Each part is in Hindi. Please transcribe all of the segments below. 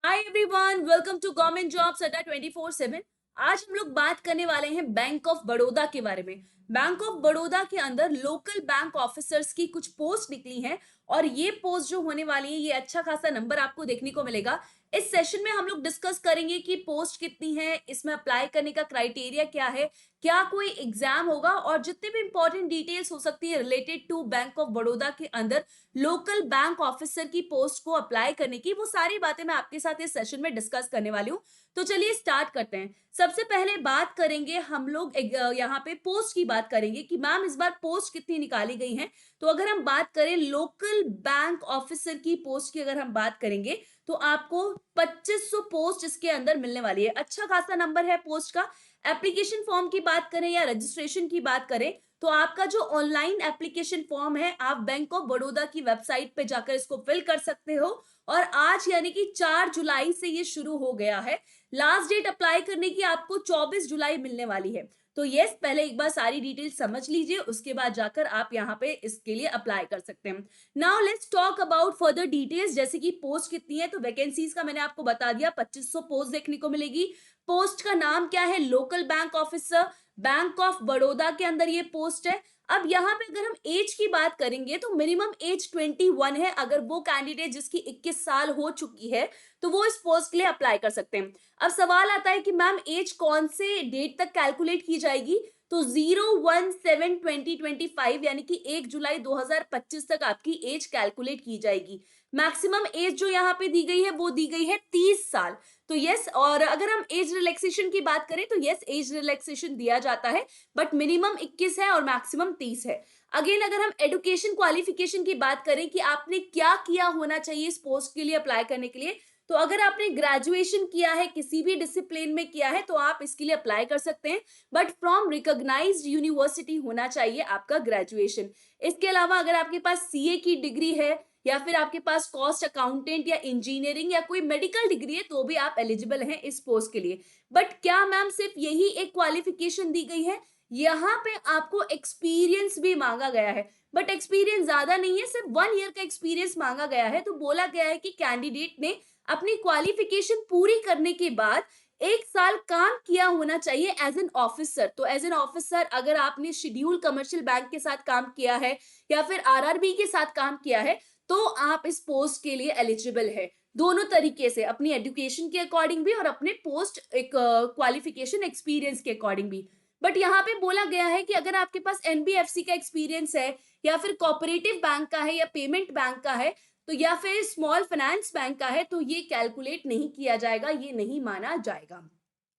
Hi everyone, welcome to government jobs Adda 24/7। आज हम लोग बात करने वाले हैं बैंक ऑफ बड़ौदा के बारे में। बैंक ऑफ बड़ौदा के अंदर लोकल बैंक ऑफिसर्स की कुछ पोस्ट निकली हैं और ये पोस्ट जो होने वाली है, ये अच्छा खासा नंबर आपको देखने को मिलेगा। इस सेशन में हम लोग डिस्कस करेंगे कि पोस्ट कितनी है, इसमें अप्लाई करने का क्राइटेरिया क्या है, क्या कोई एग्जाम होगा और जितने भी इंपॉर्टेंट डिटेल्स हो सकती है related to bank of Baroda के अंदर लोकल बैंक ऑफिसर की पोस्ट को अप्लाई करने की, वो सारी बातें मैं आपके साथ इस सेशन में डिस्कस करने वाली हूँ। तो चलिए स्टार्ट करते हैं। सबसे पहले बात करेंगे हम लोग यहाँ पे पोस्ट की बात करेंगे कि मैम इस बार पोस्ट कितनी निकाली गई है। तो अगर हम बात करें लोकल बैंक ऑफिसर की पोस्ट की, अगर हम बात करेंगे तो आपको 2500 पोस्ट इसके अंदर मिलने वाली है। अच्छा खासा नंबर है पोस्ट का। एप्लीकेशन फॉर्म की बात करें या रजिस्ट्रेशन की बात करें तो आपका जो ऑनलाइन एप्लीकेशन फॉर्म है, आप बैंक ऑफ बड़ौदा की वेबसाइट पे जाकर इसको फिल कर सकते हो और आज यानी कि 4 जुलाई से ये शुरू हो गया है। लास्ट डेट अप्लाई करने की आपको 24 जुलाई मिलने वाली है। तो यस, पहले एक बार सारी डिटेल समझ लीजिए, उसके बाद जाकर आप यहाँ पे इसके लिए अप्लाई कर सकते हैं। Now let's talk about further details, जैसे कि पोस्ट कितनी है। तो वैकेंसीज का मैंने आपको बता दिया, 2500 पोस्ट देखने को मिलेगी। पोस्ट का नाम क्या है? Local bank officer. Bank of Baroda के अंदर ये पोस्ट है। अब यहाँ पे अगर हम एज की बात करेंगे तो मिनिमम एज 21 है। अगर वो कैंडिडेट जिसकी 21 साल हो चुकी है तो वो इस पोस्ट के लिए अप्लाई कर सकते हैं। अब सवाल आता है कि मैम एज कौन से डेट तक कैलकुलेट की जाएगी? तो 017/2025 यानी कि 1 जुलाई 2025 तक आपकी एज कैलकुलेट की जाएगी। मैक्सिमम एज जो यहाँ पे दी गई है वो दी गई है 30 साल। तो यस, और अगर हम एज रिलैक्सेशन की बात करें तो यस, एज रिलैक्सेशन दिया जाता है, बट मिनिमम 21 है और मैक्सिमम 30 है। अगेन अगर हम एजुकेशन क्वालिफिकेशन की बात करें कि आपने क्या किया होना चाहिए इस पोस्ट के लिए अप्लाई करने के लिए, तो अगर आपने ग्रेजुएशन किया है, किसी भी डिसिप्लिन में किया है, तो आप इसके लिए अप्लाई कर सकते हैं, बट फ्रॉम रिकॉग्नाइज्ड यूनिवर्सिटी होना चाहिए आपका ग्रेजुएशन। इसके अलावा अगर आपके पास सीए की डिग्री है या फिर आपके पास कॉस्ट अकाउंटेंट या इंजीनियरिंग या कोई मेडिकल डिग्री है तो भी आप एलिजिबल हैं इस पोस्ट के लिए। बट क्या मैम सिर्फ यही एक क्वालिफिकेशन दी गई है? यहाँ पे आपको एक्सपीरियंस भी मांगा गया है, बट एक्सपीरियंस ज्यादा नहीं है, सिर्फ 1 ईयर का एक्सपीरियंस मांगा गया है। तो बोला गया है कि कैंडिडेट ने अपनी क्वालिफिकेशन पूरी करने के बाद 1 साल काम किया होना चाहिए एज एन ऑफिसर। तो एज एन ऑफिसर अगर आपने शेड्यूल कमर्शियल बैंक के साथ काम किया है या फिर आरआरबी के साथ काम किया है तो आप इस पोस्ट के लिए एलिजिबल है। दोनों तरीके से, अपनी एजुकेशन के अकॉर्डिंग भी और अपने पोस्ट एक क्वालिफिकेशन एक्सपीरियंस के अकॉर्डिंग भी। बट यहाँ पे बोला गया है कि अगर आपके पास एनबीएफसी का एक्सपीरियंस है या फिर कोऑपरेटिव बैंक का है या पेमेंट बैंक का है तो या फिर स्मॉल फाइनेंस बैंक का है तो ये कैलकुलेट नहीं किया जाएगा, ये नहीं माना जाएगा।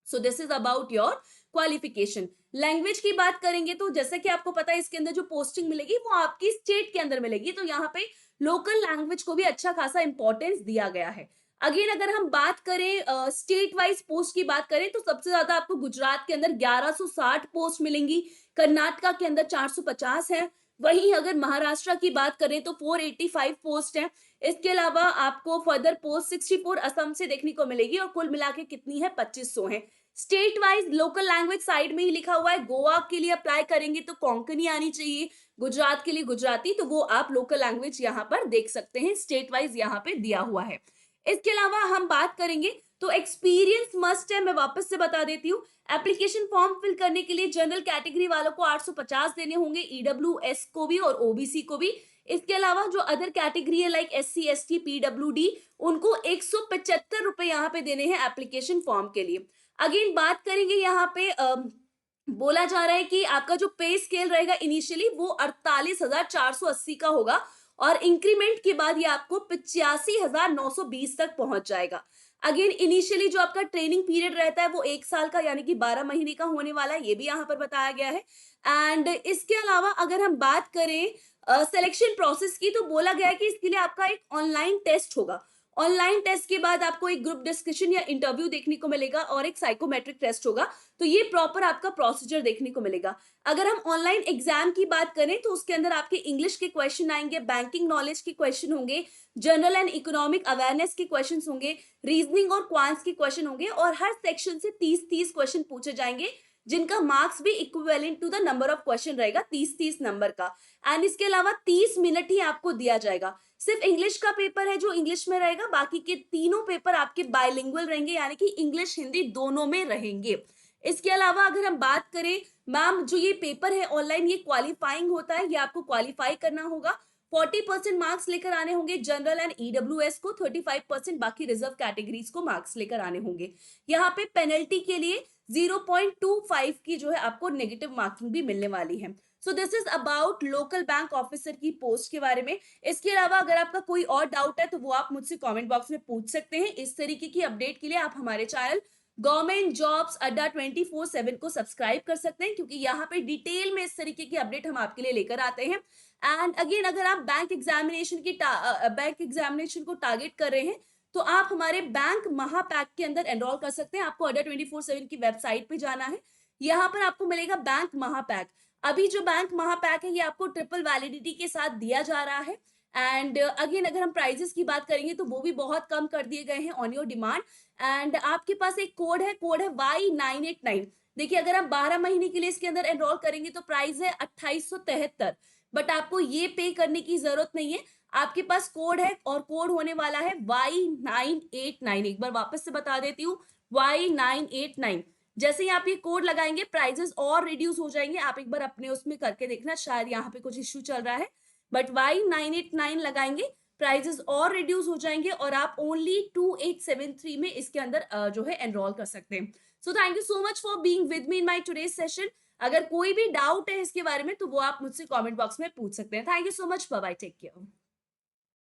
So this is about your qualification. Language की बात करेंगे तो जैसा कि आपको पता है इसके अंदर जो पोस्टिंग मिलेगी वो आपकी स्टेट के अंदर मिलेगी, तो यहाँ पे लोकल लैंग्वेज को भी अच्छा खासा इंपॉर्टेंस दिया गया है। अगेन अगर हम बात करें स्टेट वाइज पोस्ट की बात करें तो सबसे ज्यादा आपको गुजरात के अंदर 1160 पोस्ट मिलेंगी, कर्नाटका के अंदर 450 है, वहीं अगर महाराष्ट्र की बात करें तो 485 पोस्ट है। इसके अलावा आपको फर्दर पोस्ट 64 असम से देखने को मिलेगी और कुल मिला के कितनी है? 2500 है। State wise local language side में ही लिखा हुआ है। गोवा के लिए अप्लाई करेंगे तो कोंकणी आनी चाहिए, गुजरात के लिए गुजराती, तो वो आप लोकल लैंग्वेज यहाँ पर देख सकते हैं, स्टेट वाइज यहाँ पे दिया हुआ है। इसके अलावा हम बात करेंगे तो एक्सपीरियंस मस्ट है, मैं वापस से बता देती हूँ। एप्लीकेशन फॉर्म फिल करने के लिए जनरल कैटेगरी वालों को 850 देने होंगे, ईडब्ल्यूएस को भी और ओबीसी को भी। इसके अलावा जो अदर कैटेगरी है लाइक एससी एसटी पीडब्ल्यूडी, उनको 175 रुपए यहाँ पे देने हैं एप्लीकेशन फॉर्म के लिए। अगेन बात करेंगे यहाँ पे बोला जा रहा है कि आपका जो पे स्केल रहेगा इनिशियली वो 48,480 का होगा और इंक्रीमेंट के बाद ये आपको 85,920 तक पहुंच जाएगा। अगेन इनिशियली जो आपका ट्रेनिंग पीरियड रहता है वो 1 साल का यानी कि 12 महीने का होने वाला है, ये भी यहाँ पर बताया गया है। एंड इसके अलावा अगर हम बात करें सिलेक्शन प्रोसेस की तो बोला गया है कि इसके लिए आपका एक ऑनलाइन टेस्ट होगा। ऑनलाइन टेस्ट के बाद आपको एक ग्रुप डिस्कशन या इंटरव्यू देखने को मिलेगा और एक साइकोमेट्रिक टेस्ट होगा। तो ये प्रॉपर आपका प्रोसीजर देखने को मिलेगा। अगर हम ऑनलाइन एग्जाम की बात करें तो उसके अंदर आपके इंग्लिश के क्वेश्चन आएंगे, बैंकिंग नॉलेज के क्वेश्चन होंगे, जनरल एंड इकोनॉमिक अवेयरनेस के क्वेश्चन होंगे, रीजनिंग और क्वांट्स के क्वेश्चन होंगे और हर सेक्शन से 30-30 क्वेश्चन पूछे जाएंगे। जिनका मार्क्स भी equivalent to the number of question रहेगा, 30-30 नंबर का। एंड इसके अलावा 30 मिनट ही आपको दिया जाएगा। सिर्फ इंग्लिश का पेपर है जो इंग्लिश में रहेगा, बाकी के तीनों पेपर आपके बायलिंगुअल रहेंगे, यानी कि इंग्लिश हिंदी दोनों में रहेंगे। इसके अलावा अगर हम बात करें, मैम जो ये पेपर है ऑनलाइन, ये क्वालिफाइंग होता है, ये आपको क्वालिफाई करना होगा। 40% मार्क्स लेकर आने होंगे जनरल एंड ईडब्ल्यूएस को, 35% बाकी रिजर्व कैटेगरीज को मार्क्स लेकर आने होंगे। यहाँ पे पेनल्टी के लिए 0.25 की जो है आपको नेगेटिव मार्किंग भी मिलने वाली है। So this is about local bank officer की पोस्ट के बारे में। इसके अलावा अगर आपका कोई और डाउट है तो वो आप मुझसे कमेंट बॉक्स में पूछ सकते हैं। इस तरीके की अपडेट के लिए आप हमारे चैनल गवर्नमेंट जॉब्स अड्डा 24/7 को सब्सक्राइब कर सकते हैं, क्योंकि यहाँ पे डिटेल में इस तरीके की अपडेट हम आपके लिए लेकर आते हैं। एंड अगेन, अगर आप बैंक एग्जामिनेशन को टारगेट कर रहे हैं तो आप हमारे बैंक महापैक के अंदर एनरोल कर सकते हैं। आपको अड्डा 24/7 की वेबसाइट पे जाना है, यहाँ पर आपको मिलेगा बैंक महापैक। अभी जो बैंक महापैक है ये आपको ट्रिपल वैलिडिटी के साथ दिया जा रहा है। एंड अगेन, अगर हम प्राइजेस की बात करेंगे तो वो भी बहुत कम कर दिए गए हैं ऑन योर डिमांड। एंड आपके पास एक कोड है Y989। देखिए, अगर आप 12 महीने के लिए इसके अंदर एनरोल करेंगे तो प्राइस है 2873, बट आपको ये पे करने की जरूरत नहीं है। आपके पास कोड है और कोड होने वाला है Y989। एक बार वापस से बता देती हूँ, Y989। जैसे ही आप ये कोड लगाएंगे प्राइजेस और रिड्यूस हो जाएंगे। आप एक बार अपने उसमें करके देखना, शायद यहाँ पे कुछ इश्यू चल रहा है, बट Y989 लगाएंगे प्राइजेस और रिड्यूस हो जाएंगे और आप ओनली 2873 में इसके अंदर जो है एनरोल कर सकते हैं। So thank you so much for being with me in my today's session. अगर कोई भी डाउट है इसके बारे में तो वो आप मुझसे कमेंट बॉक्स में पूछ सकते हैं। Thank you so much, bye bye, take care.